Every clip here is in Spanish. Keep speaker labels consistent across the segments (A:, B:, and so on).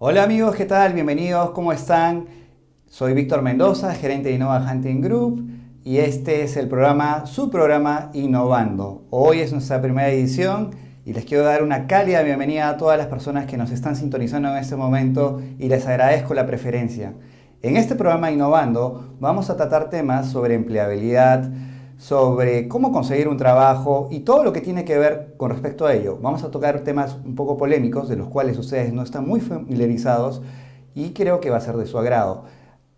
A: Hola amigos, ¿qué tal? Bienvenidos, ¿cómo están? Soy Víctor Mendoza, gerente de Innova Hunting Group y este es el programa, su programa Innovando. Hoy es nuestra primera edición y les quiero dar una cálida bienvenida a todas las personas que nos están sintonizando en este momento y les agradezco la preferencia. En este programa Innovando vamos a tratar temas sobre empleabilidad, sobre cómo conseguir un trabajo y todo lo que tiene que ver con respecto a ello. Vamos a tocar temas un poco polémicos de los cuales ustedes no están muy familiarizados y creo que va a ser de su agrado.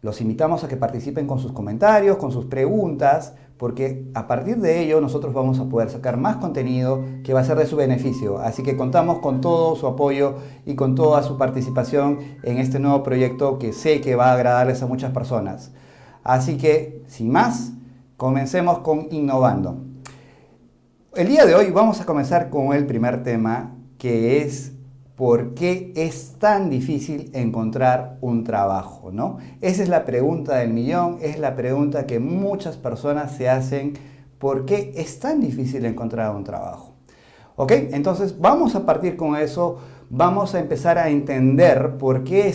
A: Los invitamos a que participen con sus comentarios, con sus preguntas, porque a partir de ello nosotros vamos a poder sacar más contenido que va a ser de su beneficio. Así que contamos con todo su apoyo y con toda su participación en este nuevo proyecto que sé que va a agradarles a muchas personas. Así que, sin más, comencemos con Innovando. El día de hoy vamos a comenzar con el primer tema, que es ¿por qué es tan difícil encontrar un trabajo? ¿No? Esa es la pregunta del millón, es la pregunta que muchas personas se hacen, ¿por qué es tan difícil encontrar un trabajo? ¿Ok? Entonces vamos a partir con eso, vamos a empezar a entender por qué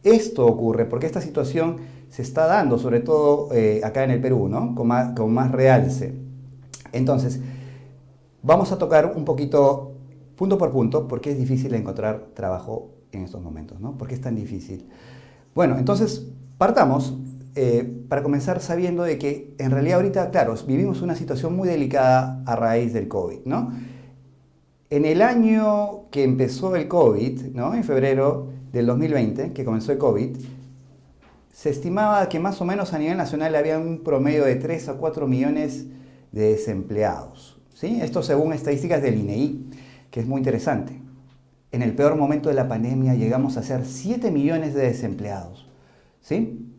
A: esto ocurre, por qué esta situación se está dando, sobre todo acá en el Perú, ¿no? Con más realce. Entonces, vamos a tocar un poquito, punto por punto, por qué es difícil encontrar trabajo en estos momentos, ¿no? ¿Por qué es tan difícil? Bueno, entonces partamos para comenzar sabiendo de que en realidad ahorita, claro, vivimos una situación muy delicada a raíz del COVID, ¿no? En el año que empezó el COVID, ¿no? En febrero del 2020, que comenzó el COVID, se estimaba que más o menos a nivel nacional había un promedio de 3 a 4 millones de desempleados, ¿sí? Esto según estadísticas del INEI, que es muy interesante. En el peor momento de la pandemia llegamos a ser 7 millones de desempleados, ¿sí?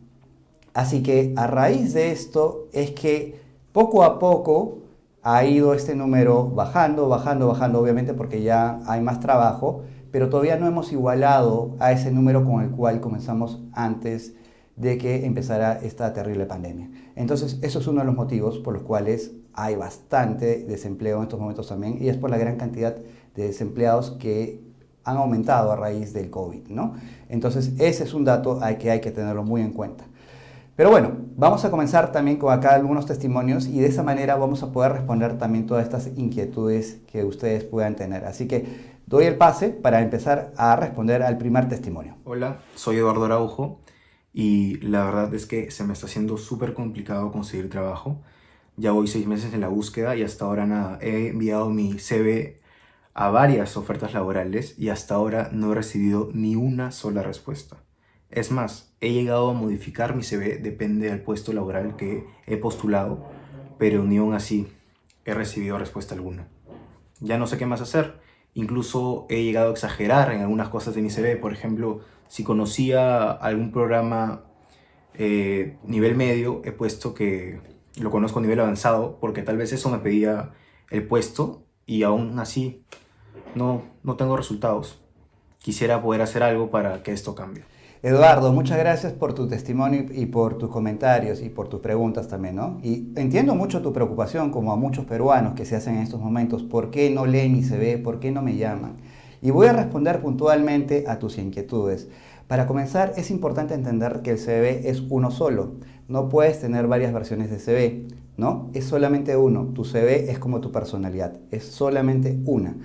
A: Así que a raíz de esto es que poco a poco ha ido este número bajando, bajando, bajando, obviamente porque ya hay más trabajo, pero todavía no hemos igualado a ese número con el cual comenzamos antes de que empezara esta terrible pandemia. Entonces, eso es uno de los motivos por los cuales hay bastante desempleo en estos momentos también, y es por la gran cantidad de desempleados que han aumentado a raíz del COVID, ¿no? Entonces, ese es un dato que hay que tenerlo muy en cuenta. Pero bueno, vamos a comenzar también con acá algunos testimonios y de esa manera vamos a poder responder también todas estas inquietudes que ustedes puedan tener. Así que doy el pase para empezar a responder al primer testimonio.
B: Hola, soy Eduardo Araujo y la verdad es que se me está haciendo súper complicado conseguir trabajo. Ya voy 6 meses en la búsqueda y hasta ahora nada, he enviado mi CV a varias ofertas laborales y hasta ahora no he recibido ni una sola respuesta. Es más, he llegado a modificar mi CV, depende del puesto laboral que he postulado, pero ni aún así he recibido respuesta alguna. Ya no sé qué más hacer. Incluso he llegado a exagerar en algunas cosas de mi CV. Por ejemplo, si conocía algún programa nivel medio, he puesto que lo conozco a nivel avanzado, porque tal vez eso me pedía el puesto y aún así no tengo resultados. Quisiera poder hacer algo para que esto cambie.
A: Eduardo, muchas gracias por tu testimonio y por tus comentarios y por tus preguntas también, ¿no? Y entiendo mucho tu preocupación, como a muchos peruanos que se hacen en estos momentos, ¿por qué no leen mi CV? ¿Por qué no me llaman? Y voy a responder puntualmente a tus inquietudes. Para comenzar, es importante entender que el CV es uno solo. No puedes tener varias versiones de CV, ¿no? Es solamente uno. Tu CV es como tu personalidad, es solamente una,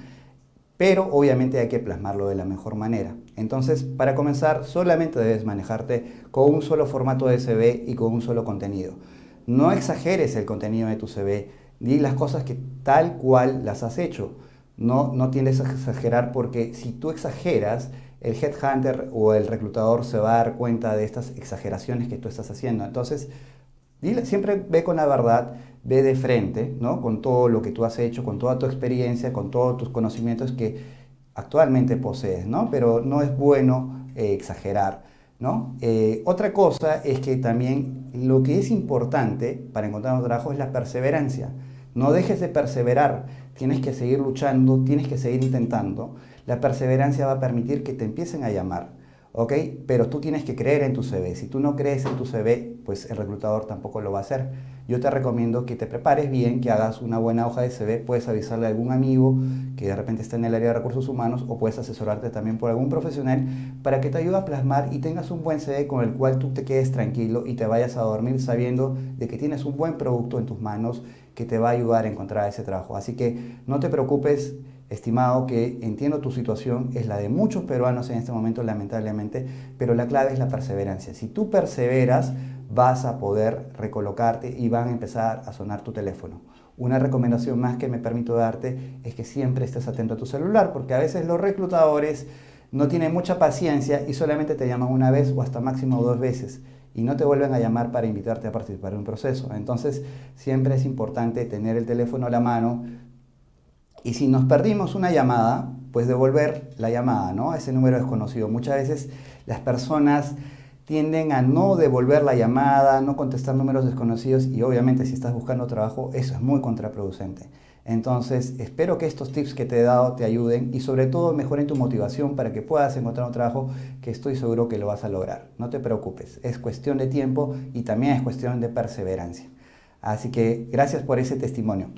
A: pero obviamente hay que plasmarlo de la mejor manera. Entonces, para comenzar, solamente debes manejarte con un solo formato de CV y con un solo contenido. No exageres el contenido de tu CV, di las cosas que tal cual las has hecho. No tienes a exagerar, porque si tú exageras, el headhunter o el reclutador se va a dar cuenta de estas exageraciones que tú estás haciendo. Entonces, siempre ve con la verdad, ve de frente, ¿no? Con todo lo que tú has hecho, con toda tu experiencia, con todos tus conocimientos que actualmente posees, ¿no? Pero no es bueno exagerar, ¿no? Otra cosa es que también lo que es importante para encontrar un trabajo es la perseverancia. No dejes de perseverar, tienes que seguir luchando, tienes que seguir intentando. La perseverancia va a permitir que te empiecen a llamar, ¿ok? Pero tú tienes que creer en tu CV. Si tú no crees en tu CV, pues el reclutador tampoco lo va a hacer. Yo te recomiendo que te prepares bien, que hagas una buena hoja de CV, puedes avisarle a algún amigo que de repente está en el área de recursos humanos o puedes asesorarte también por algún profesional para que te ayude a plasmar y tengas un buen CV con el cual tú te quedes tranquilo y te vayas a dormir sabiendo de que tienes un buen producto en tus manos que te va a ayudar a encontrar ese trabajo. Así que no te preocupes, estimado, que entiendo tu situación, es la de muchos peruanos en este momento lamentablemente, pero la clave es la perseverancia. Si tú perseveras, vas a poder recolocarte y van a empezar a sonar tu teléfono. Una recomendación más que me permito darte es que siempre estés atento a tu celular, porque a veces los reclutadores no tienen mucha paciencia y solamente te llaman una vez o hasta máximo 2 veces y no te vuelven a llamar para invitarte a participar en un proceso. Entonces siempre es importante tener el teléfono a la mano y si nos perdimos una llamada, pues devolver la llamada, ¿no? A ese número desconocido. Muchas veces las personas tienden a no devolver la llamada, no contestar números desconocidos y obviamente si estás buscando trabajo eso es muy contraproducente. Entonces espero que estos tips que te he dado te ayuden y sobre todo mejoren tu motivación para que puedas encontrar un trabajo que estoy seguro que lo vas a lograr. No te preocupes, es cuestión de tiempo y también es cuestión de perseverancia. Así que gracias por ese testimonio.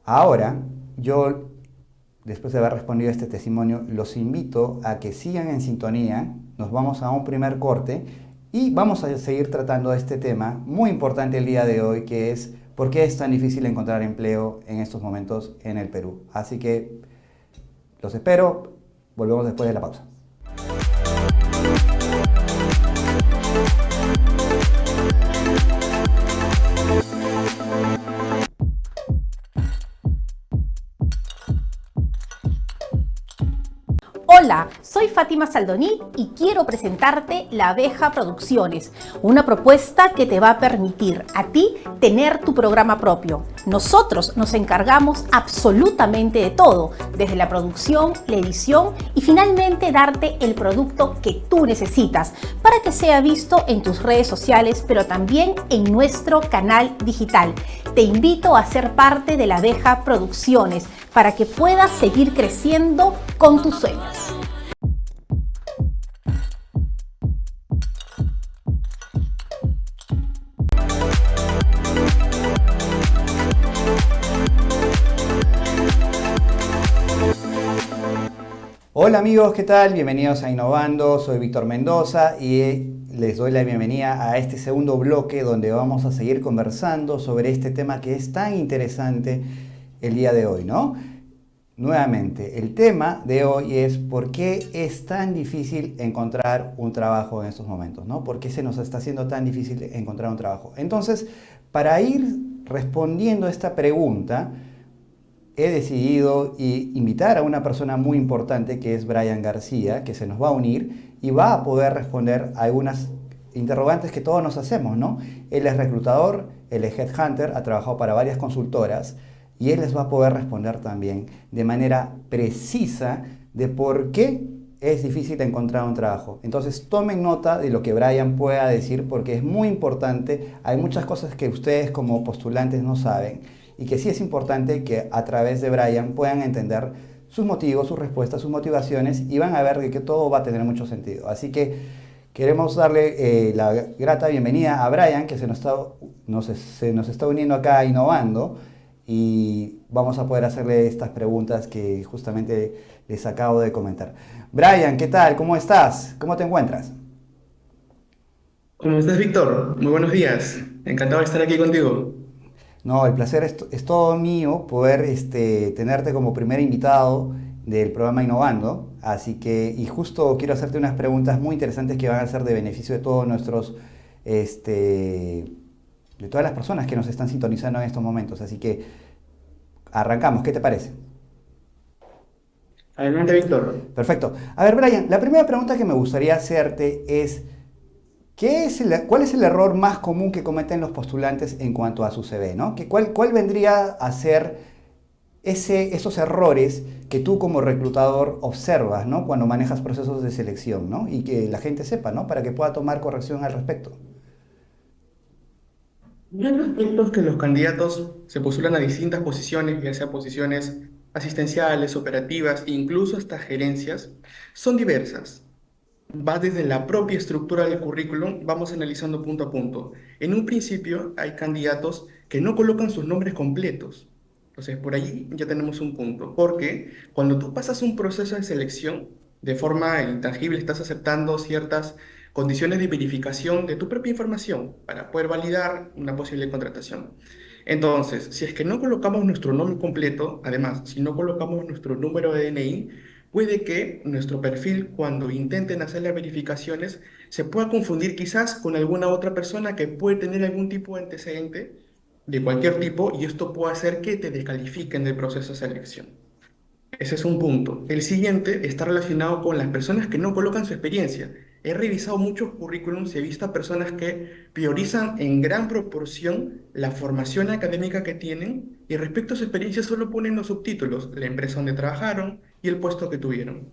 A: Ahora, yo, después de haber respondido a este testimonio, los invito a que sigan en sintonía. Nos vamos a un primer corte y vamos a seguir tratando este tema muy importante el día de hoy, que es por qué es tan difícil encontrar empleo en estos momentos en el Perú. Así que los espero, volvemos después de la pausa.
C: Hola, soy Fátima Saldoní y quiero presentarte La Abeja Producciones, una propuesta que te va a permitir a ti tener tu programa propio. Nosotros nos encargamos absolutamente de todo, desde la producción, la edición y finalmente darte el producto que tú necesitas para que sea visto en tus redes sociales, pero también en nuestro canal digital. Te invito a ser parte de La Abeja Producciones para que puedas seguir creciendo con tus sueños.
A: Hola amigos, ¿qué tal? Bienvenidos a Innovando, soy Víctor Mendoza y les doy la bienvenida a este segundo bloque donde vamos a seguir conversando sobre este tema que es tan interesante el día de hoy, ¿no? Nuevamente, el tema de hoy es por qué es tan difícil encontrar un trabajo en estos momentos, ¿no? ¿Por qué se nos está haciendo tan difícil encontrar un trabajo? Entonces, para ir respondiendo a esta pregunta, he decidido invitar a una persona muy importante que es Brian García, que se nos va a unir y va a poder responder a algunas interrogantes que todos nos hacemos, ¿no? Él es reclutador, él es headhunter, ha trabajado para varias consultoras y él les va a poder responder también de manera precisa de por qué es difícil encontrar un trabajo. Entonces tomen nota de lo que Brian pueda decir porque es muy importante. Hay muchas cosas que ustedes como postulantes no saben y que sí es importante que a través de Brian puedan entender sus motivos, sus respuestas, sus motivaciones y van a ver que todo va a tener mucho sentido. Así que queremos darle la grata bienvenida a Brian, que se nos está uniendo acá a Innovando y vamos a poder hacerle estas preguntas que justamente les acabo de comentar. Brian, ¿qué tal? ¿Cómo estás? ¿Cómo te encuentras?
D: ¿Cómo estás, Víctor? Muy buenos días. Encantado de estar aquí contigo.
A: No, el placer es todo mío poder tenerte como primer invitado del programa Innovando. Así que, y justo quiero hacerte unas preguntas muy interesantes que van a ser de beneficio de todos nuestros, de todas las personas que nos están sintonizando en estos momentos. Así que arrancamos, ¿qué te parece?
D: Adelante, Víctor.
A: Perfecto. A ver, Brian, la primera pregunta que me gustaría hacerte es, ¿cuál es el error más común que cometen los postulantes en cuanto a su CV, ¿no? ¿Cuál vendría a ser esos errores que tú como reclutador observas, ¿no? Cuando manejas procesos de selección, ¿no? Y que la gente sepa, ¿no? Para que pueda tomar corrección al respecto.
D: Uno de los aspectos que los candidatos se postulan a distintas posiciones, ya sea posiciones asistenciales, operativas, incluso hasta gerencias, son diversas. va desde la propia estructura del currículum, vamos analizando punto a punto. En un principio hay candidatos que no colocan sus nombres completos. Entonces, por ahí ya tenemos un punto, porque cuando tú pasas un proceso de selección, de forma intangible estás aceptando ciertas condiciones de verificación de tu propia información para poder validar una posible contratación. Entonces, si es que no colocamos nuestro nombre completo, además, si no colocamos nuestro número de DNI, puede que nuestro perfil, cuando intenten hacer las verificaciones, se pueda confundir quizás con alguna otra persona que puede tener algún tipo de antecedente de cualquier tipo y esto puede hacer que te descalifiquen del proceso de selección. Ese es un punto. El siguiente está relacionado con las personas que no colocan su experiencia. He revisado muchos currículums y he visto a personas que priorizan en gran proporción la formación académica que tienen y respecto a su experiencia solo ponen los subtítulos, la empresa donde trabajaron y el puesto que tuvieron.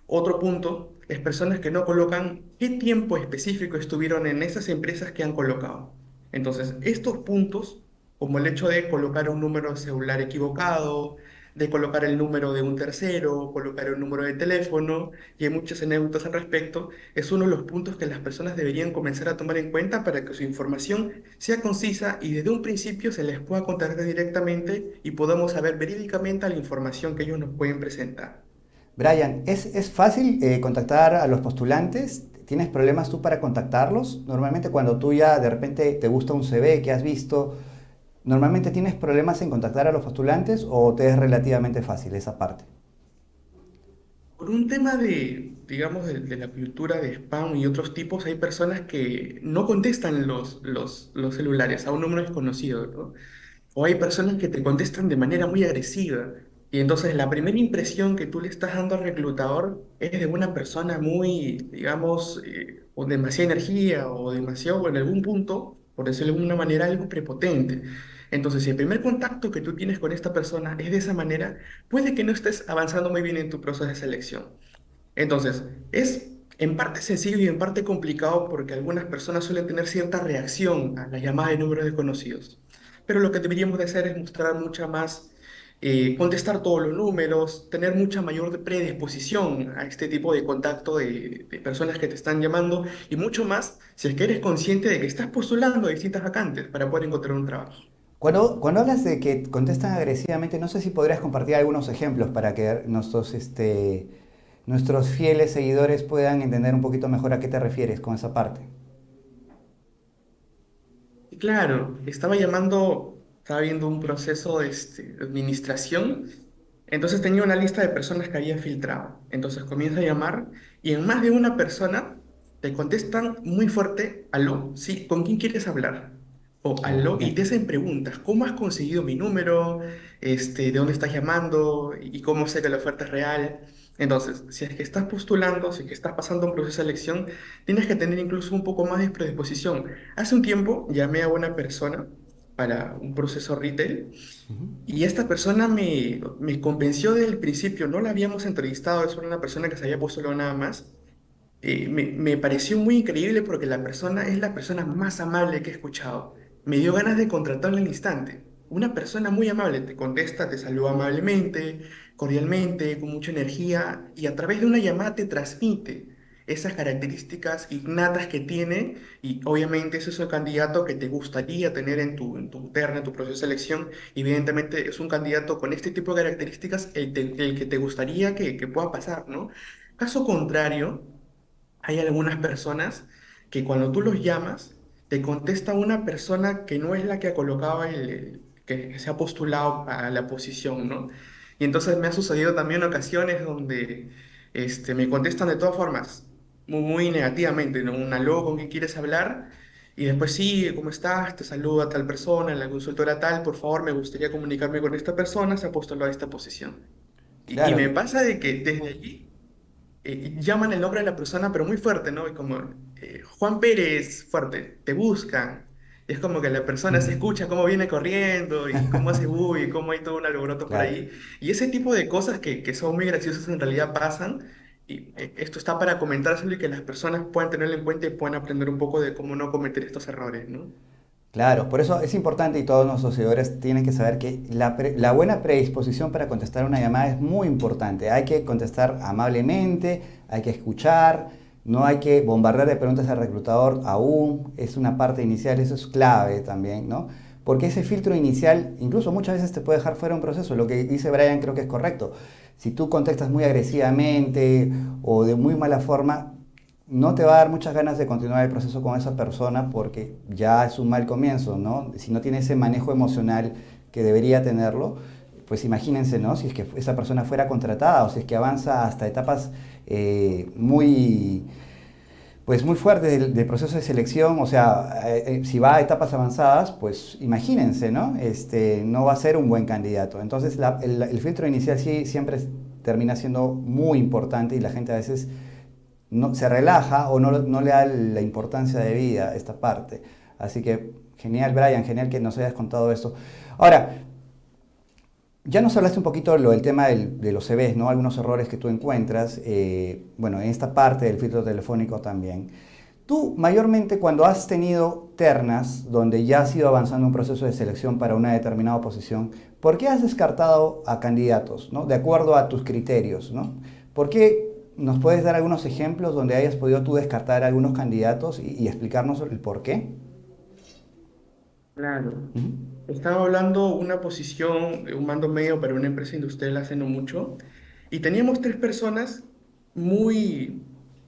D: Otro punto es personas que no colocan qué tiempo específico estuvieron en esas empresas que han colocado. Entonces, estos puntos, como el hecho de colocar un número de celular equivocado, de colocar el número de un tercero, colocar un número de teléfono, y hay muchas anécdotas al respecto, es uno de los puntos que las personas deberían comenzar a tomar en cuenta para que su información sea concisa y desde un principio se les pueda contactar directamente y podamos saber verídicamente la información que ellos nos pueden presentar.
A: Brian, ¿es fácil contactar a los postulantes? ¿Tienes problemas tú para contactarlos? Normalmente cuando tú ya de repente te gusta un CV que has visto, ¿normalmente tienes problemas en contactar a los postulantes o te es relativamente fácil esa parte?
D: Por un tema digamos, de la cultura de spam y otros tipos, hay personas que no contestan los celulares a un número desconocido, ¿no? O hay personas que te contestan de manera muy agresiva. Y entonces la primera impresión que tú le estás dando al reclutador es de una persona muy, digamos, con demasiada energía o demasiado, o en algún punto, por decirlo de alguna manera, algo prepotente. Entonces, si el primer contacto que tú tienes con esta persona es de esa manera, puede que no estés avanzando muy bien en tu proceso de selección. Entonces, es en parte sencillo y en parte complicado porque algunas personas suelen tener cierta reacción a la llamada de números desconocidos. Pero lo que deberíamos de hacer es mostrar mucha más, contestar todos los números, tener mucha mayor predisposición a este tipo de contacto de personas que te están llamando y mucho más si es que eres consciente de que estás postulando a distintas vacantes para poder encontrar un trabajo.
A: Cuando hablas de que contestan agresivamente, no sé si podrías compartir algunos ejemplos para que nuestros fieles seguidores puedan entender un poquito mejor a qué te refieres con esa parte.
D: Y claro, estaba viendo un proceso de administración, entonces tenía una lista de personas que había filtrado. Entonces comienza a llamar y en más de una persona te contestan muy fuerte, aló, sí, ¿con quién quieres hablar? O
A: Oh,
D: aló, y te
A: bien.
D: hacen preguntas, ¿cómo has conseguido mi número? ¿De dónde estás llamando? ¿Y cómo sé que la oferta es real? Entonces, si es que estás postulando, si es que estás pasando un proceso de selección, tienes que tener incluso un poco más de predisposición. Hace un tiempo llamé a una persona para un proceso retail
A: Ujú.
D: y esta persona me convenció desde el principio, no la habíamos entrevistado, es una persona que se había postulado nada más. Me pareció muy increíble porque la persona es la persona más amable que he escuchado. Me dio ganas de contratarla al instante. Una persona muy amable te contesta, te saluda amablemente, cordialmente, con mucha energía y a través de una llamada te transmite esas características innatas que tiene y obviamente ese es el candidato que te gustaría tener en tu terna, en tu proceso de selección. Evidentemente es un candidato con este tipo de características el que te gustaría que pueda pasar, ¿no? Caso contrario, hay algunas personas que cuando tú los llamas, te contesta una persona que no es la que ha colocado que se ha postulado a la posición, ¿no? Y entonces me ha sucedido también ocasiones donde me contestan de todas formas, muy negativamente, ¿no? Un aló, ¿con quién quieres hablar? Y después, sí, ¿cómo estás? Te saluda tal persona, la consultora tal, por favor, me gustaría comunicarme con esta persona, se ha postulado a esta posición. Y
A: Claro,
D: me pasa de que desde allí llaman el nombre de la persona, pero muy fuerte, ¿no? Y como Juan Pérez, fuerte, te buscan. Y es como que la persona se escucha cómo viene corriendo y cómo hace y cómo hay todo un alboroto por
A: claro.
D: ahí. Y ese tipo de cosas que son muy graciosas en realidad pasan. Y esto está para comentárselo y que las personas puedan tenerlo en cuenta y puedan aprender un poco de cómo no cometer estos errores, ¿no?
A: Claro, por eso es importante y todos nuestros seguidores tienen que saber que la buena predisposición para contestar una llamada es muy importante. Hay que contestar amablemente, hay que escuchar, No hay que bombardear de preguntas al reclutador aún, es una parte inicial, eso es clave también, ¿no? Porque ese filtro inicial, incluso muchas veces te puede dejar fuera un proceso. Lo que dice Brian creo que es correcto. Si tú contestas muy agresivamente o de muy mala forma, no te va a dar muchas ganas de continuar el proceso con esa persona porque ya es un mal comienzo, ¿no? Si no tiene ese manejo emocional que debería tenerlo, pues imagínense, ¿no? Si es que esa persona fuera contratada o si es que avanza hasta etapas muy fuertes del proceso de selección, o sea, si va a etapas avanzadas, pues imagínense, ¿no? No va a ser un buen candidato. Entonces el filtro inicial sí siempre termina siendo muy importante y la gente a veces no, se relaja o no le da la importancia de vida a esta parte. Así que genial, Brian, genial que nos hayas contado esto. Ahora, ya nos hablaste un poquito del tema de los CVs, ¿no? Algunos errores que tú encuentras, bueno, en esta parte del filtro telefónico también. Tú, mayormente, cuando has tenido ternas donde ya has ido avanzando un proceso de selección para una determinada posición, ¿por qué has descartado a candidatos, ¿no? De acuerdo a tus criterios, ¿no? ¿Por qué nos puedes dar algunos ejemplos donde hayas podido tú descartar a algunos candidatos y explicarnos el por qué?
D: Claro.
A: Ujú.
D: Estaba hablando una posición, un mando medio para una empresa industrial hace no mucho, y teníamos tres personas muy,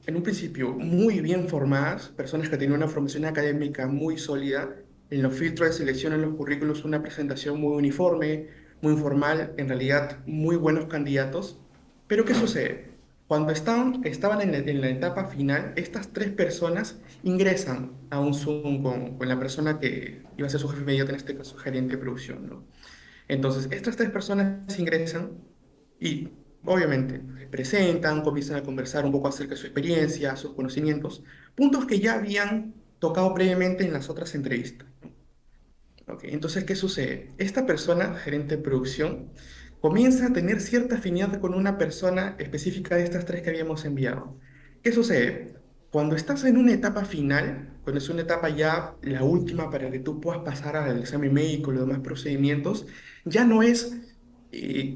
D: en un principio, muy bien formadas, personas que tenían una formación académica muy sólida, en los filtros de selección, en los currículos, una presentación muy uniforme, muy informal, en realidad muy buenos candidatos. Pero ¿qué sucede? Cuando estaban en la etapa final, estas tres personas ingresan a un Zoom con la persona que iba a ser su jefe inmediato, en este caso gerente de producción, ¿no? Entonces, estas tres personas ingresan y obviamente se presentan, comienzan a conversar un poco acerca de su experiencia, sus conocimientos, puntos que ya habían tocado previamente en las otras entrevistas. Ok, entonces, ¿qué sucede? Esta persona, gerente de producción, comienza a tener cierta afinidad con una persona específica de estas tres que habíamos enviado. ¿Qué sucede? Cuando estás en una etapa final, cuando es una etapa ya la última para que tú puedas pasar al examen médico y los demás procedimientos, ya no es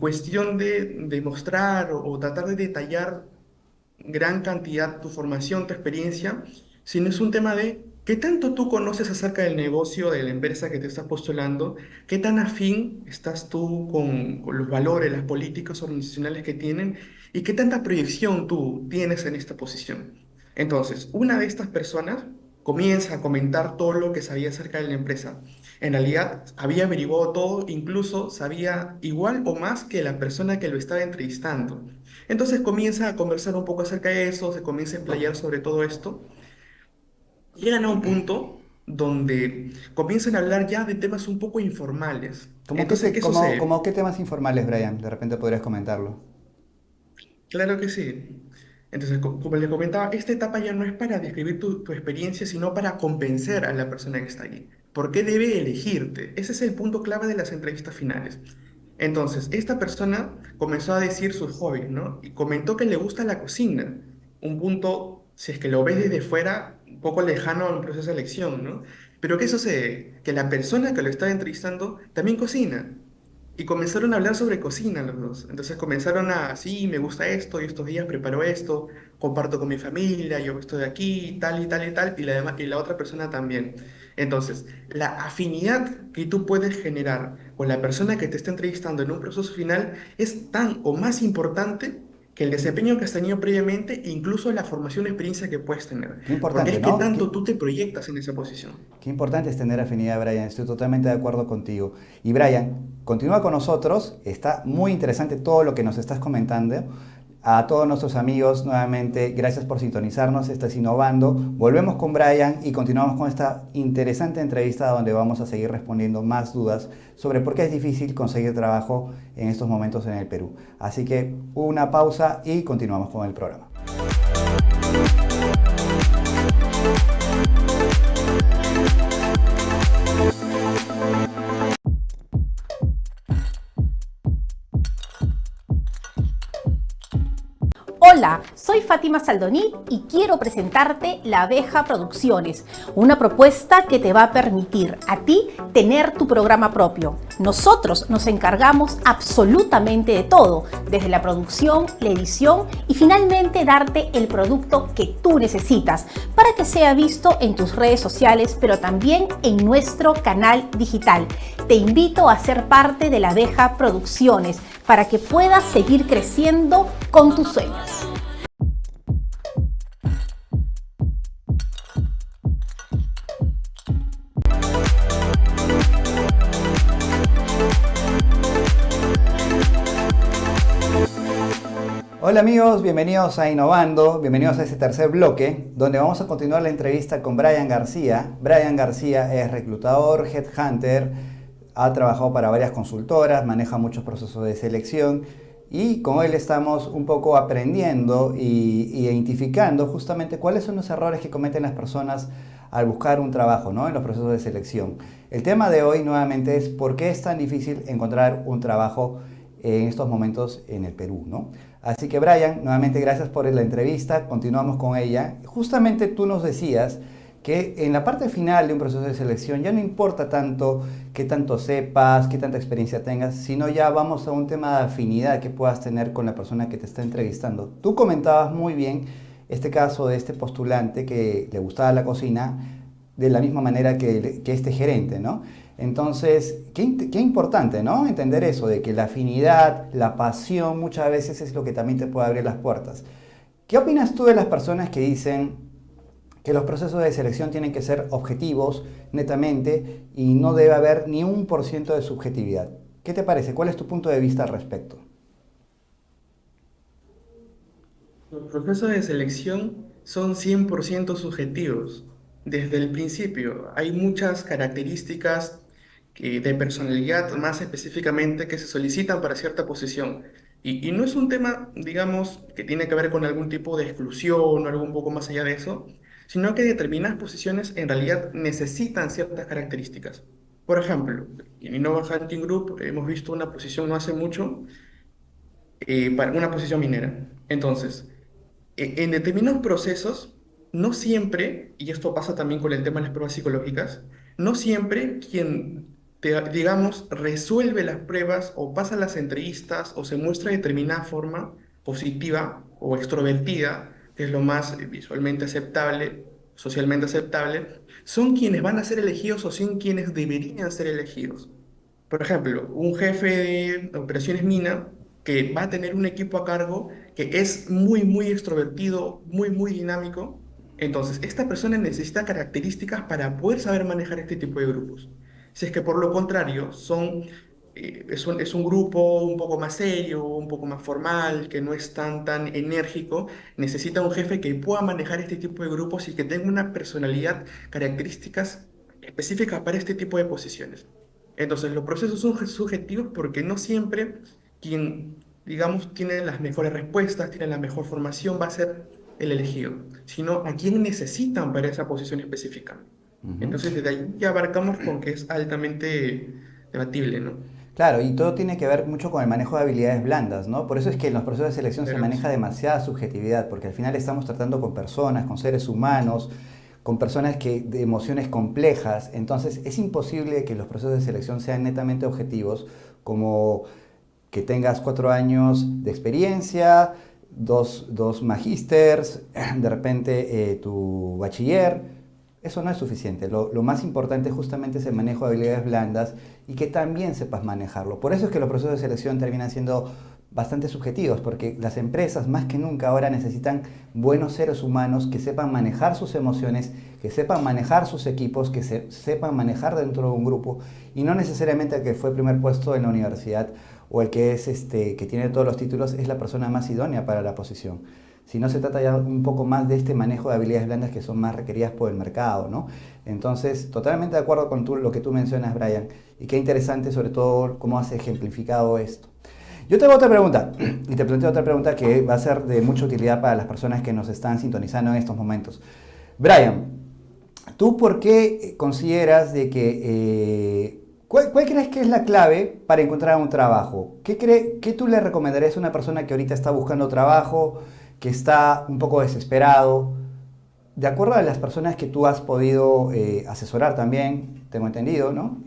D: cuestión de demostrar o tratar de detallar gran cantidad tu formación, tu experiencia, sino es un tema de qué tanto tú conoces acerca del negocio de la empresa que te estás postulando, qué tan afín estás tú con los valores, las políticas organizacionales que tienen y qué tanta proyección tú tienes en esta posición. Entonces, una de estas personas comienza a comentar todo lo que sabía acerca de la empresa. En realidad, había averiguado todo, incluso sabía igual o más que la persona que lo estaba entrevistando. Entonces comienza a conversar un poco acerca de eso, se comienza a explayar sobre todo esto. Llegan a un punto donde comienzan a hablar ya de temas un poco informales. Entonces, ¿qué sucede?
A: ¿Cómo qué temas informales, Brian? De repente podrías comentarlo.
D: Claro que sí. Entonces, como les comentaba, esta etapa ya no es para describir tu experiencia, sino para convencer a la persona que está allí. ¿Por qué debe elegirte? Ese es el punto clave de las entrevistas finales. Entonces, esta persona comenzó a decir sus hobbies, ¿no? Y comentó que le gusta la cocina. Un punto, si es que lo ves desde fuera, un poco lejano a un proceso de elección, ¿no? Pero ¿qué sucede? Que la persona que lo estaba entrevistando también cocina. Y comenzaron a hablar sobre cocina los dos. Entonces comenzaron a, sí, me gusta esto, y estos días preparo esto, comparto con mi familia, yo estoy aquí, tal y tal y tal, y la otra persona también. Entonces, la afinidad que tú puedes generar con la persona que te está entrevistando en un proceso final es tan o más importante que el desempeño que has tenido previamente e incluso la formación y experiencia que puedes tener.
A: Qué
D: Porque
A: importante,
D: es que
A: ¿no?
D: tanto tú te proyectas en esa posición.
A: Qué importante es tener afinidad, Brian. Estoy totalmente de acuerdo contigo. Y Brian, continúa con nosotros. Está muy interesante todo lo que nos estás comentando. A todos nuestros amigos, nuevamente, gracias por sintonizarnos. Estás innovando. Volvemos con Brian y continuamos con esta interesante entrevista donde vamos a seguir respondiendo más dudas sobre por qué es difícil conseguir trabajo en estos momentos en el Perú. Así que una pausa y continuamos con el programa.
C: Hola, soy Fátima Saldonit y quiero presentarte La Abeja Producciones, una propuesta que te va a permitir a ti tener tu programa propio. Nosotros nos encargamos absolutamente de todo, desde la producción, la edición y finalmente darte el producto que tú necesitas para que sea visto en tus redes sociales, pero también en nuestro canal digital. Te invito a ser parte de La Abeja Producciones para que puedas seguir creciendo con tus sueños.
A: Hola amigos, bienvenidos a Innovando, bienvenidos a este tercer bloque, donde vamos a continuar la entrevista con Brian García. Brian García es reclutador, headhunter, ha trabajado para varias consultoras, maneja muchos procesos de selección y con él estamos un poco aprendiendo y identificando justamente cuáles son los errores que cometen las personas al buscar un trabajo, ¿no? En los procesos de selección. El tema de hoy nuevamente es por qué es tan difícil encontrar un trabajo en estos momentos en el Perú, ¿no? Así que Brian, nuevamente gracias por la entrevista, continuamos con ella. Justamente tú nos decías que en la parte final de un proceso de selección ya no importa tanto qué tanto sepas, qué tanta experiencia tengas, sino ya vamos a un tema de afinidad que puedas tener con la persona que te está entrevistando. Tú comentabas muy bien este caso de este postulante que le gustaba la cocina de la misma manera que este gerente, ¿no? Entonces, qué importante, ¿no? Entender eso, de que la afinidad, la pasión muchas veces es lo que también te puede abrir las puertas. ¿Qué opinas tú de las personas que dicen que los procesos de selección tienen que ser objetivos netamente y no debe haber ni 1% de subjetividad? ¿Qué te parece? ¿Cuál es tu punto de vista al respecto?
D: Los procesos de selección son 100% subjetivos. Desde el principio hay muchas características de personalidad más específicamente que se solicitan para cierta posición. Y no es un tema, digamos, que tiene que ver con algún tipo de exclusión o algo un poco más allá de eso, sino que determinadas posiciones en realidad necesitan ciertas características. Por ejemplo, en Innova Hunting Group hemos visto una posición no hace mucho, para una posición minera. Entonces, en determinados procesos, no siempre, y esto pasa también con el tema de las pruebas psicológicas, no siempre quien, digamos, resuelve las pruebas o pasa las entrevistas o se muestra de determinada forma positiva o extrovertida, que es lo más visualmente aceptable, socialmente aceptable, son quienes van a ser elegidos o son quienes deberían ser elegidos. Por ejemplo, un jefe de operaciones mina que va a tener un equipo a cargo que es muy, muy extrovertido, muy, muy dinámico. Entonces, esta persona necesita características para poder saber manejar este tipo de grupos. Si es que por lo contrario es un grupo un poco más serio, un poco más formal, que no es tan enérgico, necesita un jefe que pueda manejar este tipo de grupos y que tenga una personalidad, características específicas para este tipo de posiciones. Entonces, los procesos son subjetivos porque no siempre quien, digamos, tiene las mejores respuestas, tiene la mejor formación, va a ser el elegido, sino a quien necesitan para esa posición específica.
A: Ujú.
D: Entonces, desde ahí ya abarcamos con que es altamente debatible, ¿no?
A: Claro, y todo tiene que ver mucho con el manejo de habilidades blandas, ¿no? Por eso es que en los procesos de selección se
D: Pero
A: maneja
D: sí.
A: demasiada subjetividad, porque al final estamos tratando con personas, con seres humanos, con personas de emociones complejas. Entonces es imposible que los procesos de selección sean netamente objetivos, como que tengas 4 años de experiencia, dos magísters, de repente tu bachiller. Eso no es suficiente. Lo más importante justamente es el manejo de habilidades blandas y que también sepas manejarlo. Por eso es que los procesos de selección terminan siendo bastante subjetivos, porque las empresas más que nunca ahora necesitan buenos seres humanos que sepan manejar sus emociones, que sepan manejar sus equipos, que sepan manejar dentro de un grupo y no necesariamente el que fue primer puesto en la universidad o el que es que tiene todos los títulos es la persona más idónea para la posición. Si no, se trata ya un poco más de este manejo de habilidades blandas que son más requeridas por el mercado, ¿no? Entonces, totalmente de acuerdo con lo que tú mencionas, Brian, y qué interesante sobre todo cómo has ejemplificado esto. Yo tengo otra pregunta, y te planteo otra pregunta que va a ser de mucha utilidad para las personas que nos están sintonizando en estos momentos. Brian, ¿tú por qué consideras de que... ¿Cuál crees que es la clave para encontrar un trabajo? ¿Qué tú le recomendarías a una persona que ahorita está buscando trabajo, que está un poco desesperado. De acuerdo a las personas que tú has podido asesorar también, tengo entendido, ¿no?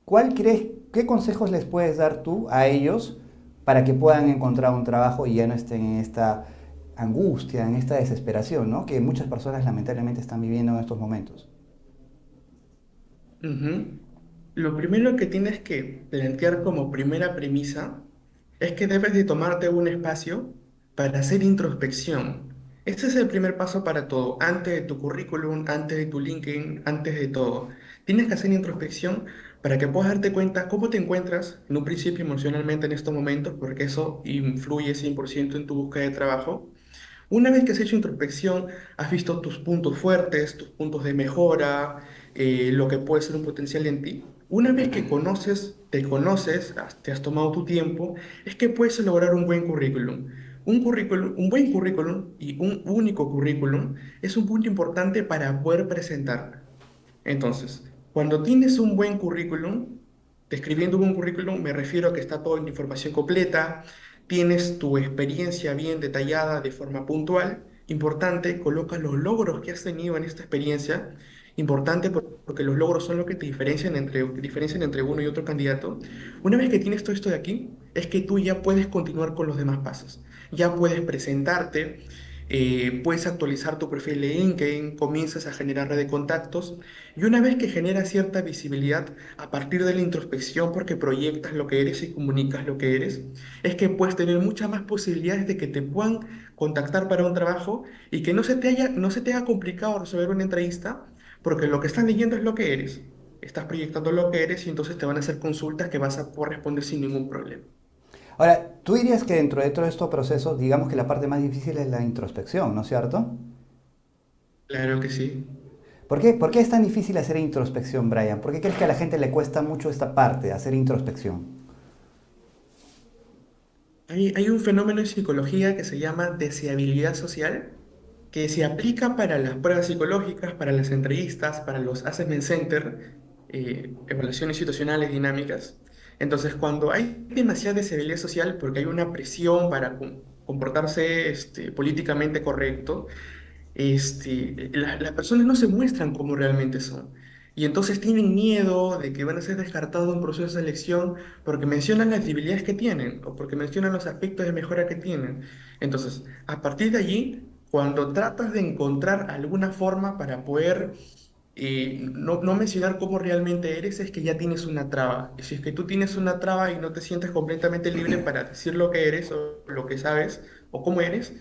A: ¿Qué consejos les puedes dar tú a ellos para que puedan encontrar un trabajo y ya no estén en esta angustia, en esta desesperación, ¿no? Que muchas personas lamentablemente están viviendo en estos momentos?
D: Ujú. Lo primero que tienes que plantear como primera premisa es que debes de tomarte un espacio para hacer introspección. Ese es el primer paso para todo, antes de tu currículum, antes de tu LinkedIn, antes de todo. Tienes que hacer introspección para que puedas darte cuenta cómo te encuentras en un principio emocionalmente en estos momentos, porque eso influye 100% en tu búsqueda de trabajo. Una vez que has hecho introspección, has visto tus puntos fuertes, tus puntos de mejora, lo que puede ser un potencial en ti. Una vez que te conoces, te has tomado tu tiempo, es que puedes lograr un buen currículum. Un buen currículum y un único currículum es un punto importante para poder presentarte. Entonces, cuando tienes un buen currículum, describiendo un buen currículum, me refiero a que está toda la información completa, tienes tu experiencia bien detallada de forma puntual. Importante, coloca los logros que has tenido en esta experiencia. Importante porque los logros son lo que te diferencian entre uno y otro candidato. Una vez que tienes todo esto de aquí, es que tú ya puedes continuar con los demás pasos. Ya puedes presentarte, puedes actualizar tu perfil de LinkedIn, comienzas a generar red de contactos y una vez que generas cierta visibilidad a partir de la introspección porque proyectas lo que eres y comunicas lo que eres, es que puedes tener muchas más posibilidades de que te puedan contactar para un trabajo y que no se te haga complicado resolver una entrevista porque lo que están leyendo es lo que eres. Estás proyectando lo que eres y entonces te van a hacer consultas que vas a poder responder sin ningún problema.
A: Ahora, tú dirías que dentro de todo estos procesos, digamos que la parte más difícil es la introspección, ¿no es cierto?
D: Claro que sí.
A: ¿Por qué es tan difícil hacer introspección, Brian? ¿Por qué crees que a la gente le cuesta mucho esta parte, hacer introspección?
D: Hay un fenómeno en psicología que se llama deseabilidad social, que se aplica para las pruebas psicológicas, para las entrevistas, para los assessment center, evaluaciones situacionales dinámicas. Entonces, cuando hay demasiada deseabilidad social, porque hay una presión para comportarse políticamente correcto, las personas no se muestran como realmente son. Y entonces tienen miedo de que van a ser descartados en un proceso de selección porque mencionan las debilidades que tienen o porque mencionan los aspectos de mejora que tienen. Entonces, a partir de allí, cuando tratas de encontrar alguna forma para poder no mencionar cómo realmente eres, es que ya tienes una traba. Y si es que tú tienes una traba y no te sientes completamente libre para decir lo que eres o lo que sabes o cómo eres,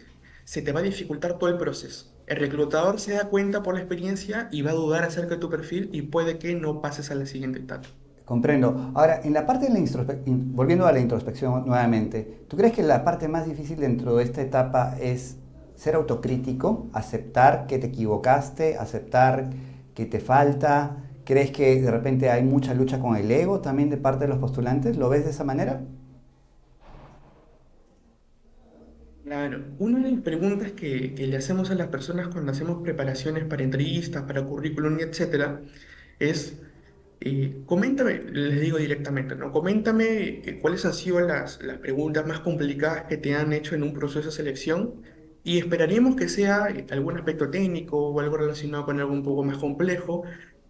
D: se te va a dificultar todo el proceso. El reclutador se da cuenta por la experiencia y va a dudar acerca de tu perfil y puede que no pases a la siguiente etapa.
A: Comprendo. Ahora, en la parte de la introspección, volviendo a la introspección nuevamente, ¿tú crees que la parte más difícil dentro de esta etapa es ser autocrítico, aceptar que te equivocaste, aceptar que te falta? ¿Crees que de repente hay mucha lucha con el ego también de parte de los postulantes? ¿Lo ves de esa manera?
D: Claro, una de las preguntas que le hacemos a las personas cuando hacemos preparaciones para entrevistas, para currículum y etcétera, es, coméntame, les digo directamente, ¿no? Coméntame cuáles han sido las preguntas más complicadas que te han hecho en un proceso de selección y esperaríamos que sea algún aspecto técnico o algo relacionado con algo un poco más complejo,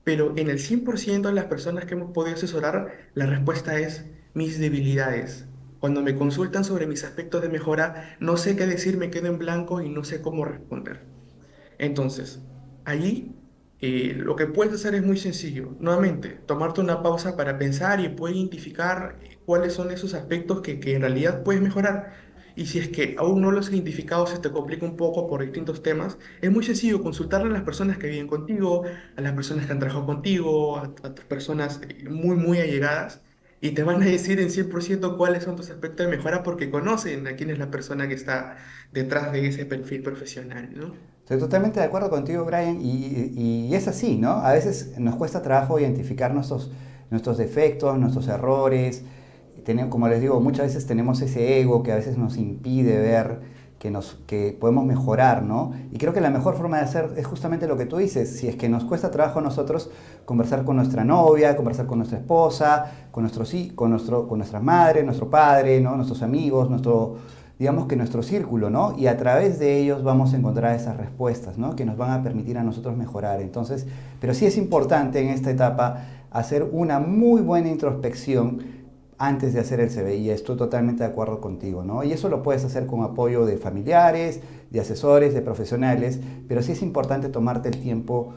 D: pero en el 100% de las personas que hemos podido asesorar, la respuesta es mis debilidades. Cuando me consultan sobre mis aspectos de mejora, no sé qué decir, me quedo en blanco y no sé cómo responder. Entonces, allí lo que puedes hacer es muy sencillo. Nuevamente, tomarte una pausa para pensar y puedes identificar cuáles son esos aspectos que en realidad puedes mejorar. Y si es que aún no los has identificado, se te complica un poco por distintos temas, es muy sencillo consultarle a las personas que viven contigo, a las personas que han trabajado contigo, a tus personas muy allegadas, y te van a decir en 100% cuáles son tus aspectos de mejora porque conocen a quién es la persona que está detrás de ese perfil profesional, ¿no?
A: Estoy totalmente de acuerdo contigo, Brian, y es así, ¿no? A veces nos cuesta trabajo identificar nuestros defectos, nuestros errores. Como les digo, muchas veces tenemos ese ego que a veces nos impide ver que podemos mejorar, ¿no? Y creo que la mejor forma de hacer es justamente lo que tú dices. Si es que nos cuesta trabajo a nosotros conversar con nuestra novia, conversar con nuestra esposa, con nuestra madre, nuestro padre, ¿no? Nuestros amigos, digamos que nuestro círculo, ¿no? Y a través de ellos vamos a encontrar esas respuestas, ¿no? Que nos van a permitir a nosotros mejorar. Entonces, pero sí es importante en esta etapa hacer una muy buena introspección antes de hacer el CV, y estoy totalmente de acuerdo contigo, ¿no? Y eso lo puedes hacer con apoyo de familiares, de asesores, de profesionales, pero sí es importante tomarte el tiempo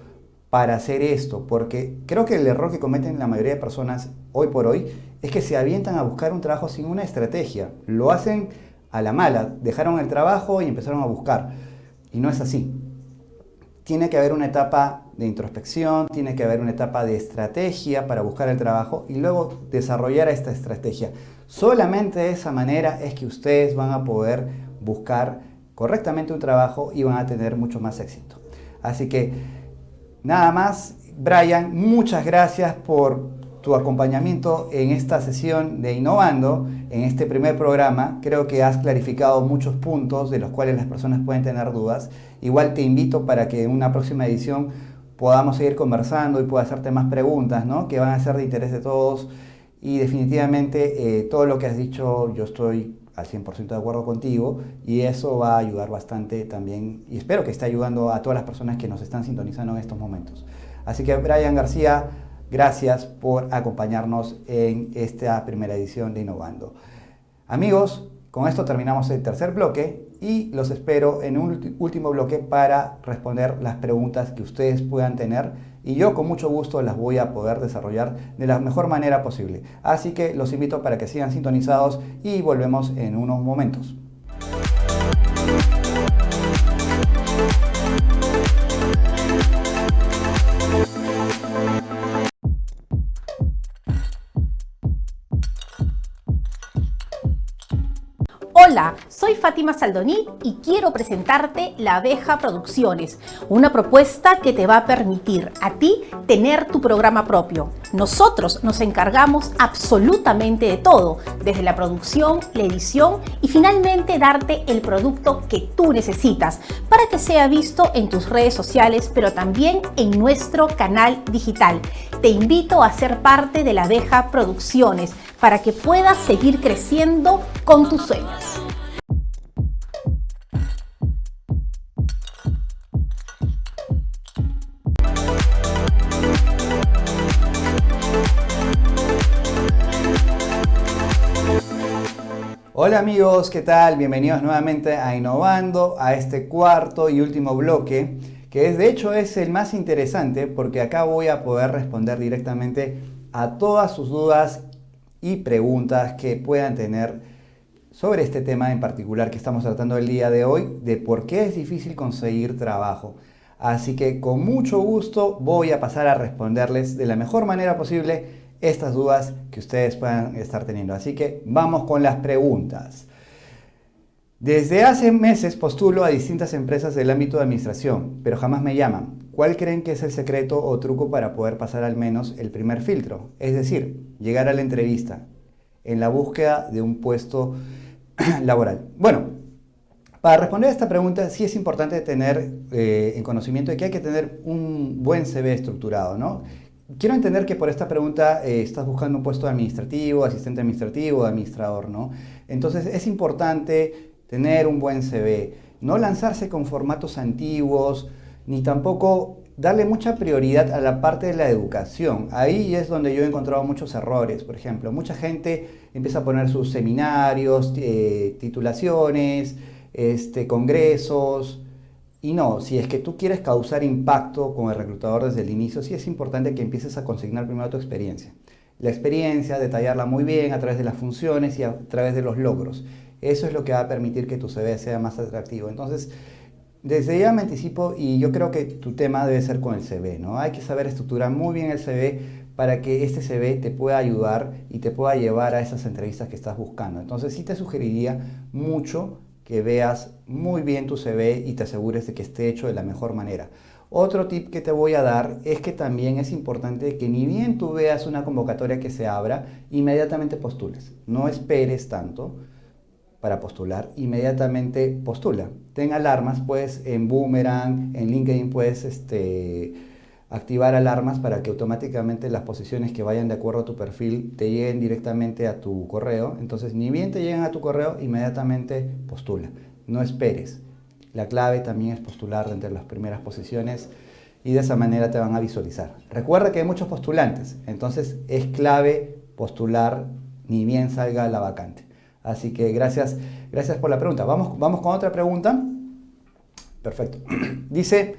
A: para hacer esto, porque creo que el error que cometen la mayoría de personas hoy por hoy es que se avientan a buscar un trabajo sin una estrategia. Lo hacen a la mala, dejaron el trabajo y empezaron a buscar, y no es así. Tiene que haber una etapa de introspección, tiene que haber una etapa de estrategia para buscar el trabajo y luego desarrollar esta estrategia. Solamente de esa manera es que ustedes van a poder buscar correctamente un trabajo y van a tener mucho más éxito. Así que nada más, Brian, muchas gracias por tu acompañamiento en esta sesión de Innovando, en este primer programa. Creo que has clarificado muchos puntos de los cuales las personas pueden tener dudas. Igual te invito para que en una próxima edición podamos seguir conversando y pueda hacerte más preguntas, ¿no? Que van a ser de interés de todos. Y definitivamente todo lo que has dicho yo estoy al 100% de acuerdo contigo, y eso va a ayudar bastante también, y espero que esté ayudando a todas las personas que nos están sintonizando en estos momentos. Así que Brian García, gracias por acompañarnos en esta primera edición de Innovando. Amigos, con esto terminamos el tercer bloque y los espero en un último bloque para responder las preguntas que ustedes puedan tener, y yo con mucho gusto las voy a poder desarrollar de la mejor manera posible. Así que los invito para que sigan sintonizados y volvemos en unos momentos.
C: Hola, soy Fátima Saldonit y quiero presentarte La Abeja Producciones, una propuesta que te va a permitir a ti tener tu programa propio. Nosotros nos encargamos absolutamente de todo, desde la producción, la edición y finalmente darte el producto que tú necesitas para que sea visto en tus redes sociales, pero también en nuestro canal digital. Te invito a ser parte de La Abeja Producciones para que puedas seguir creciendo con tus sueños.
A: Hola amigos, ¿qué tal? Bienvenidos nuevamente a Innovando, a este cuarto y último bloque, que de hecho es el más interesante porque acá voy a poder responder directamente a todas sus dudas y preguntas que puedan tener sobre este tema en particular que estamos tratando el día de hoy, de por qué es difícil conseguir trabajo. Así que con mucho gusto voy a pasar a responderles de la mejor manera posible estas dudas que ustedes puedan estar teniendo. Así que vamos con las preguntas. Desde hace meses postulo a distintas empresas del ámbito de administración, pero jamás me llaman. ¿Cuál creen que es el secreto o truco para poder pasar al menos el primer filtro? Es decir, llegar a la entrevista en la búsqueda de un puesto laboral. Bueno, para responder a esta pregunta sí es importante tener en conocimiento de que hay que tener un buen CV estructurado, ¿no? Quiero entender que por esta pregunta estás buscando un puesto administrativo, asistente administrativo, administrador, ¿no? Entonces es importante tener un buen CV, no lanzarse con formatos antiguos, ni tampoco darle mucha prioridad a la parte de la educación. Ahí es donde yo he encontrado muchos errores. Por ejemplo, mucha gente empieza a poner sus seminarios, titulaciones, congresos. Y no, si es que tú quieres causar impacto con el reclutador desde el inicio, sí es importante que empieces a consignar primero tu experiencia. La experiencia, detallarla muy bien a través de las funciones y a través de los logros. Eso es lo que va a permitir que tu CV sea más atractivo. Entonces, desde ya me anticipo y yo creo que tu tema debe ser con el CV, ¿no? Hay que saber estructurar muy bien el CV para que este CV te pueda ayudar y te pueda llevar a esas entrevistas que estás buscando. Entonces, sí te sugeriría mucho que veas muy bien tu CV y te asegures de que esté hecho de la mejor manera. Otro tip que te voy a dar es que también es importante que ni bien tú veas una convocatoria que se abra, inmediatamente postules. No esperes tanto para postular, inmediatamente postula. Ten alarmas, pues en Boomerang, en LinkedIn puedes activar alarmas para que automáticamente las posiciones que vayan de acuerdo a tu perfil te lleguen directamente a tu correo. Entonces, ni bien te llegan a tu correo, inmediatamente postula. No esperes. La clave también es postular entre las primeras posiciones y de esa manera te van a visualizar. Recuerda que hay muchos postulantes, entonces es clave postular ni bien salga la vacante. Así que gracias por la pregunta. Vamos con otra pregunta. Perfecto. Dice,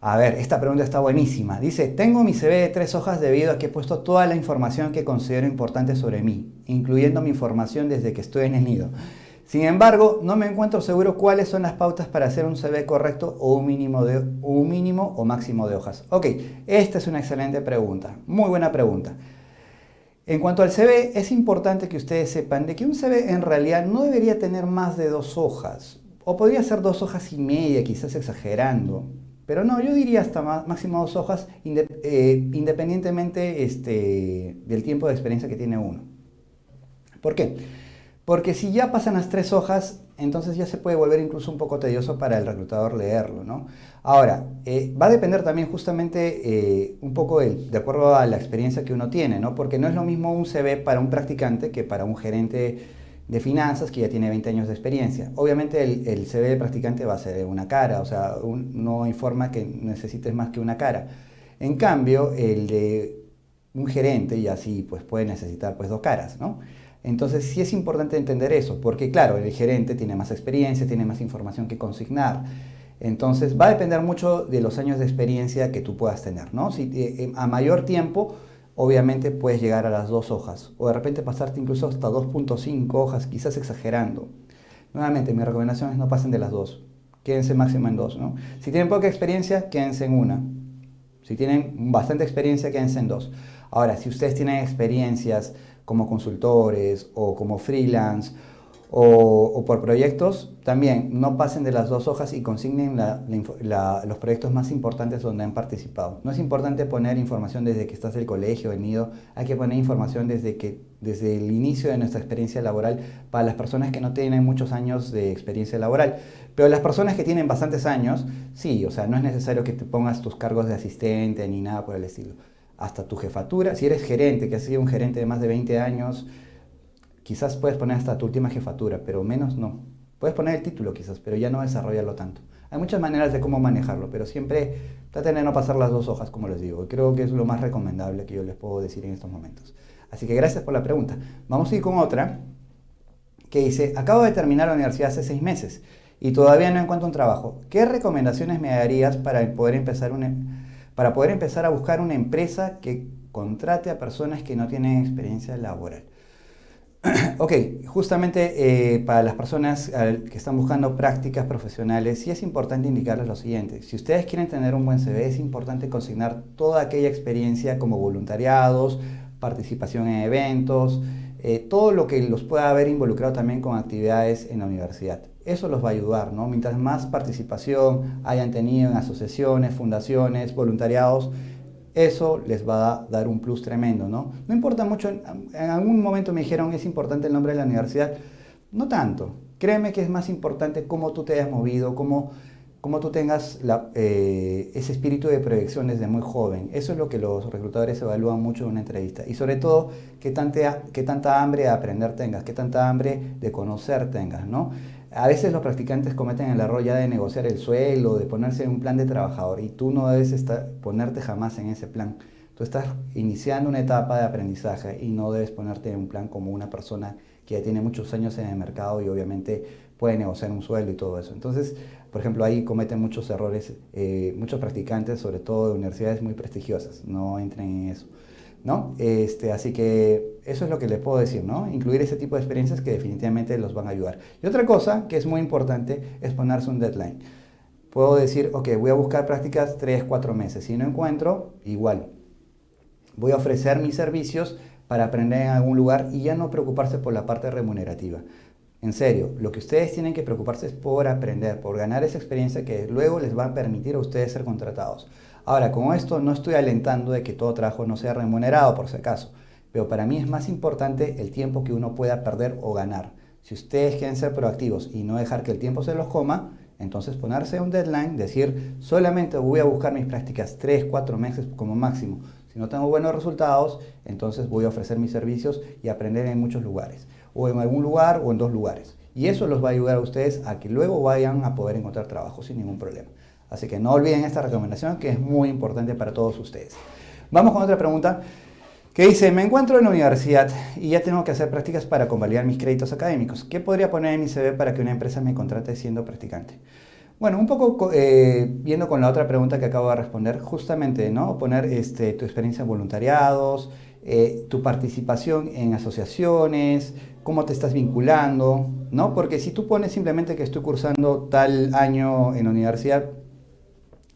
A: a ver, esta pregunta está buenísima. Dice, tengo mi CV de 3 hojas debido a que he puesto toda la información que considero importante sobre mí, incluyendo mi información desde que estoy en el nido. Sin embargo, no me encuentro seguro cuáles son las pautas para hacer un CV correcto o un mínimo o máximo de hojas. Ok, esta es una excelente pregunta, muy buena pregunta. En cuanto al CV, es importante que ustedes sepan de que un CV en realidad no debería tener más de 2 hojas, o podría ser 2 hojas y media, quizás exagerando. Pero no, yo diría hasta máximo 2 hojas, independientemente del tiempo de experiencia que tiene uno. ¿Por qué? Porque si ya pasan las 3 hojas, entonces ya se puede volver incluso un poco tedioso para el reclutador leerlo, ¿no? Ahora, va a depender también justamente un poco de acuerdo a la experiencia que uno tiene, ¿no? Porque no es lo mismo un CV para un practicante que para un gerente de finanzas que ya tiene 20 años de experiencia. Obviamente el CV del practicante va a ser una cara, o sea, no informa que necesites más que una cara. En cambio, el de un gerente ya sí, pues puede necesitar pues 2 caras, ¿no? Entonces sí es importante entender eso, porque claro, el gerente tiene más experiencia, tiene más información que consignar. Entonces va a depender mucho de los años de experiencia que tú puedas tener, ¿no? Si a mayor tiempo, obviamente puedes llegar a las 2 hojas, o de repente pasarte incluso hasta 2.5 hojas, quizás exagerando. Nuevamente, mi recomendación es no pasen de las 2, quédense máximo en 2, ¿no? Si tienen poca experiencia, quédense en 1. Si tienen bastante experiencia, quédense en 2. Ahora, si ustedes tienen experiencias como consultores o como freelance o por proyectos, también no pasen de las 2 hojas y consignen los proyectos más importantes donde han participado. No es importante poner información desde que estás del colegio, del nido, hay que poner información desde el inicio de nuestra experiencia laboral para las personas que no tienen muchos años de experiencia laboral. Pero las personas que tienen bastantes años, sí, o sea, no es necesario que te pongas tus cargos de asistente ni nada por el estilo. Hasta tu jefatura, si eres gerente, que has sido un gerente de más de 20 años, quizás puedes poner hasta tu última jefatura, pero menos no. Puedes poner el título quizás, pero ya no desarrollarlo tanto. Hay muchas maneras de cómo manejarlo, pero siempre traten de no pasar las 2 hojas, como les digo. Creo que es lo más recomendable que yo les puedo decir en estos momentos. Así que gracias por la pregunta. Vamos a ir con otra que dice, acabo de terminar la universidad hace 6 meses y todavía no encuentro un trabajo. ¿Qué recomendaciones me darías para poder empezar a buscar una empresa que contrate a personas que no tienen experiencia laboral? Ok, justamente para las personas que están buscando prácticas profesionales, sí es importante indicarles lo siguiente. Si ustedes quieren tener un buen CV, es importante consignar toda aquella experiencia como voluntariados, participación en eventos, todo lo que los pueda haber involucrado también con actividades en la universidad. Eso los va a ayudar, ¿no? Mientras más participación hayan tenido en asociaciones, fundaciones, voluntariados, eso les va a dar un plus tremendo, ¿no? No importa mucho, en algún momento me dijeron, ¿es importante el nombre de la universidad? No tanto. Créeme que es más importante cómo tú te hayas movido, cómo tú tengas ese espíritu de proyección desde muy joven. Eso es lo que los reclutadores evalúan mucho en una entrevista. Y sobre todo, qué tanta hambre de aprender tengas, qué tanta hambre de conocer tengas, ¿no? A veces los practicantes cometen el error ya de negociar el sueldo, de ponerse en un plan de trabajador, y tú no debes ponerte jamás en ese plan. Tú estás iniciando una etapa de aprendizaje y no debes ponerte en un plan como una persona que ya tiene muchos años en el mercado y obviamente puede negociar un sueldo y todo eso. Entonces, por ejemplo, ahí cometen muchos errores, muchos practicantes, sobre todo de universidades muy prestigiosas. No entren en eso, ¿no? Así que eso es lo que les puedo decir, ¿no? Incluir ese tipo de experiencias que definitivamente los van a ayudar. Y otra cosa que es muy importante es ponerse un deadline. Puedo decir, ok, voy a buscar prácticas 3, 4 meses. Si no encuentro, igual. Voy a ofrecer mis servicios para aprender en algún lugar y ya no preocuparse por la parte remunerativa. En serio, lo que ustedes tienen que preocuparse es por aprender, por ganar esa experiencia que luego les va a permitir a ustedes ser contratados. Ahora, con esto no estoy alentando de que todo trabajo no sea remunerado, por si acaso, pero para mí es más importante el tiempo que uno pueda perder o ganar. Si ustedes quieren ser proactivos y no dejar que el tiempo se los coma, Entonces ponerse un deadline, decir solamente voy a buscar mis prácticas 3, 4 meses como máximo. Si no tengo buenos resultados, entonces voy a ofrecer mis servicios y aprender en muchos lugares, o en algún lugar o en 2 lugares. Y eso los va a ayudar a ustedes a que luego vayan a poder encontrar trabajo sin ningún problema. Así que no olviden esta recomendación que es muy importante para todos ustedes. Vamos con otra pregunta que dice, me encuentro en la universidad y ya tengo que hacer prácticas para convalidar mis créditos académicos. ¿Qué podría poner en mi CV para que una empresa me contrate siendo practicante? Bueno, un poco viendo con la otra pregunta que acabo de responder, justamente, ¿no? Poner tu experiencia en voluntariados, tu participación en asociaciones, cómo te estás vinculando, ¿no? Porque si tú pones simplemente que estoy cursando tal año en la universidad,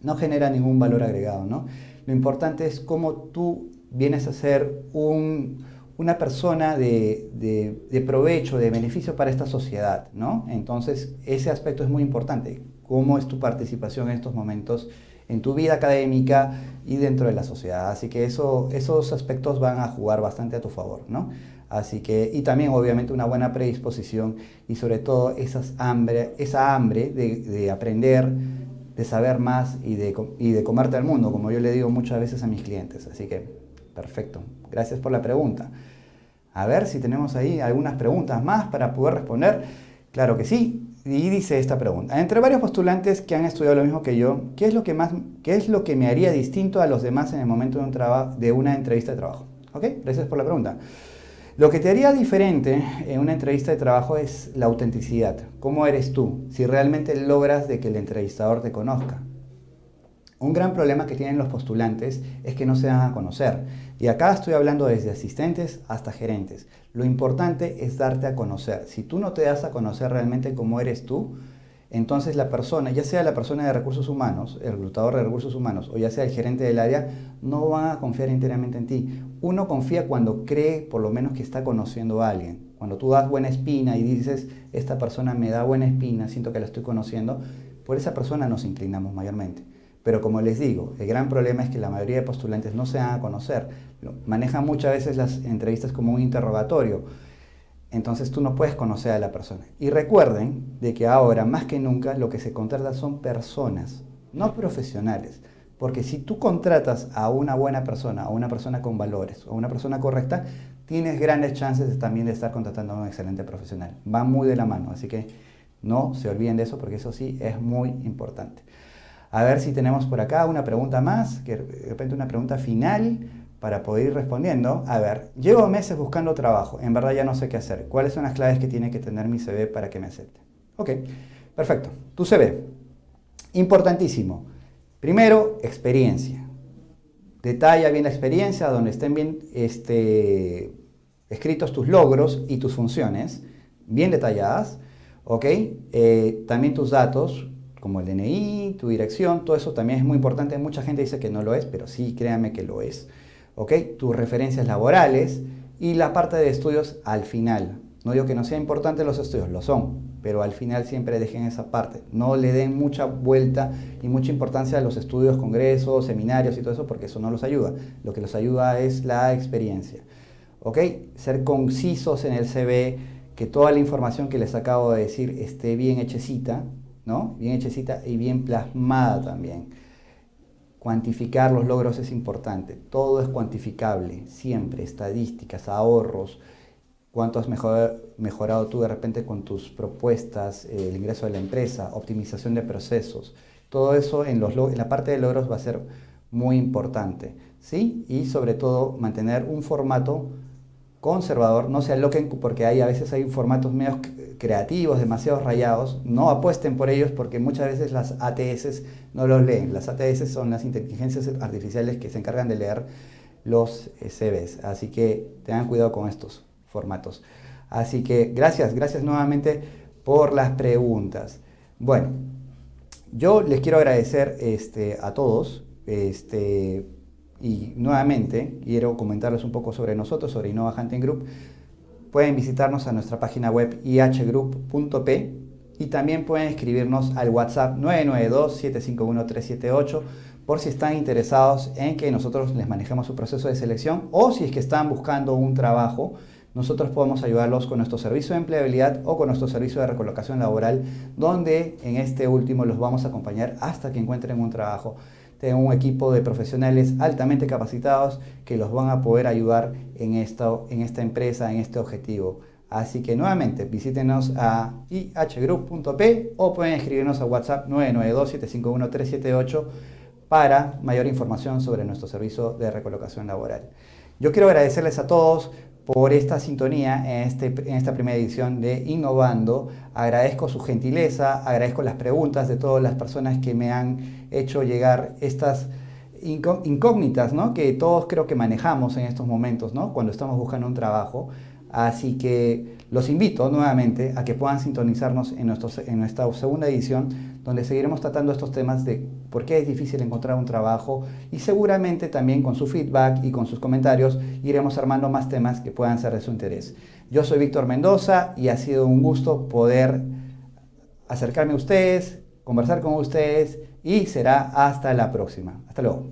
A: no genera ningún valor agregado, ¿no? Lo importante es cómo tú vienes a ser una persona de provecho, de beneficio para esta sociedad, ¿no? Entonces, ese aspecto es muy importante. ¿Cómo es tu participación en estos momentos en tu vida académica y dentro de la sociedad? Así que esos aspectos van a jugar bastante a tu favor, ¿no? Así que, y también obviamente una buena predisposición y sobre todo esa hambre de aprender, de saber más y de comerte al mundo, como yo le digo muchas veces a mis clientes. Así que, perfecto. Gracias por la pregunta. A ver si tenemos ahí algunas preguntas más para poder responder. Claro que sí. Y dice esta pregunta. Entre varios postulantes que han estudiado lo mismo que yo, ¿qué es lo que me haría distinto a los demás en el momento de una entrevista de trabajo? ¿Ok? Gracias por la pregunta. Lo que te haría diferente en una entrevista de trabajo es la autenticidad. ¿Cómo eres tú? Si realmente logras de que el entrevistador te conozca. Un gran problema que tienen los postulantes es que no se dan a conocer. Y acá estoy hablando desde asistentes hasta gerentes. Lo importante es darte a conocer. Si tú no te das a conocer realmente cómo eres tú, entonces la persona, ya sea la persona de recursos humanos, el reclutador de recursos humanos, o ya sea el gerente del área, no van a confiar enteramente en ti. Uno confía cuando cree por lo menos que está conociendo a alguien. Cuando tú das buena espina y dices, esta persona me da buena espina, siento que la estoy conociendo, por esa persona nos inclinamos mayormente. Pero como les digo, el gran problema es que la mayoría de postulantes no se dan a conocer. Manejan muchas veces las entrevistas como un interrogatorio. Entonces tú no puedes conocer a la persona. Y recuerden de que ahora, más que nunca, lo que se contrata son personas, no profesionales. Porque si tú contratas a una buena persona, a una persona con valores, a una persona correcta, tienes grandes chances también de estar contratando a un excelente profesional. Va muy de la mano, así que no se olviden de eso porque eso sí es muy importante. A ver si tenemos por acá una pregunta más, que de repente una pregunta final para poder ir respondiendo. A ver, llevo meses buscando trabajo, en verdad ya no sé qué hacer. ¿Cuáles son las claves que tiene que tener mi CV para que me acepte? Ok, perfecto. Tu CV, importantísimo. Primero, experiencia. Detalla bien la experiencia, donde estén bien escritos tus logros y tus funciones, bien detalladas. Ok, también tus datos, como el DNI, tu dirección, todo eso también es muy importante. Mucha gente dice que no lo es, pero sí, créanme que lo es. ¿Ok? Tus referencias laborales y la parte de estudios al final. No digo que no sea importante los estudios, lo son, pero al final siempre dejen esa parte. No le den mucha vuelta y mucha importancia a los estudios, congresos, seminarios y todo eso, porque eso no los ayuda. Lo que los ayuda es la experiencia. ¿Ok? Ser concisos en el CV, que toda la información que les acabo de decir esté bien hechecita, ¿no? Bien hechecita y bien plasmada también. Cuantificar los logros es importante. Todo es cuantificable, siempre. Estadísticas, ahorros, cuánto has mejorado tú de repente con tus propuestas, el ingreso de la empresa, optimización de procesos. Todo eso en la parte de logros va a ser muy importante, ¿sí? Y sobre todo mantener un formato conservador, no se aloquen porque a veces hay formatos medio creativos, demasiado rayados, no apuesten por ellos porque muchas veces las ATS no los leen. Las ATS son las inteligencias artificiales que se encargan de leer los CVs, así que tengan cuidado con estos formatos. Así que gracias nuevamente por las preguntas. Bueno, yo les quiero agradecer a todos, y nuevamente quiero comentarles un poco sobre nosotros, sobre Innova Hunting Group. Pueden visitarnos a nuestra página web ihgroup.p y también pueden escribirnos al WhatsApp 992-751-378 por si están interesados en que nosotros les manejemos su proceso de selección o si es que están buscando un trabajo nosotros podemos ayudarlos con nuestro servicio de empleabilidad o con nuestro servicio de recolocación laboral, donde en este último los vamos a acompañar hasta que encuentren un trabajo. Tengo un equipo de profesionales altamente capacitados que los van a poder ayudar en esta empresa, en este objetivo. Así que nuevamente visítenos a ihgroup.p o pueden escribirnos a WhatsApp 992-751-378 para mayor información sobre nuestro servicio de recolocación laboral. Yo quiero agradecerles a todos por esta sintonía en esta primera edición de Innovando. Agradezco su gentileza, agradezco las preguntas de todas las personas que me han hecho llegar estas incógnitas, ¿no?, que todos creo que manejamos en estos momentos, ¿no?, cuando estamos buscando un trabajo. Así que los invito nuevamente a que puedan sintonizarnos en nuestra segunda edición, donde seguiremos tratando estos temas de por qué es difícil encontrar un trabajo, y seguramente también con su feedback y con sus comentarios iremos armando más temas que puedan ser de su interés. Yo soy Víctor Mendoza y ha sido un gusto poder acercarme a ustedes, conversar con ustedes, y será hasta la próxima. Hasta luego.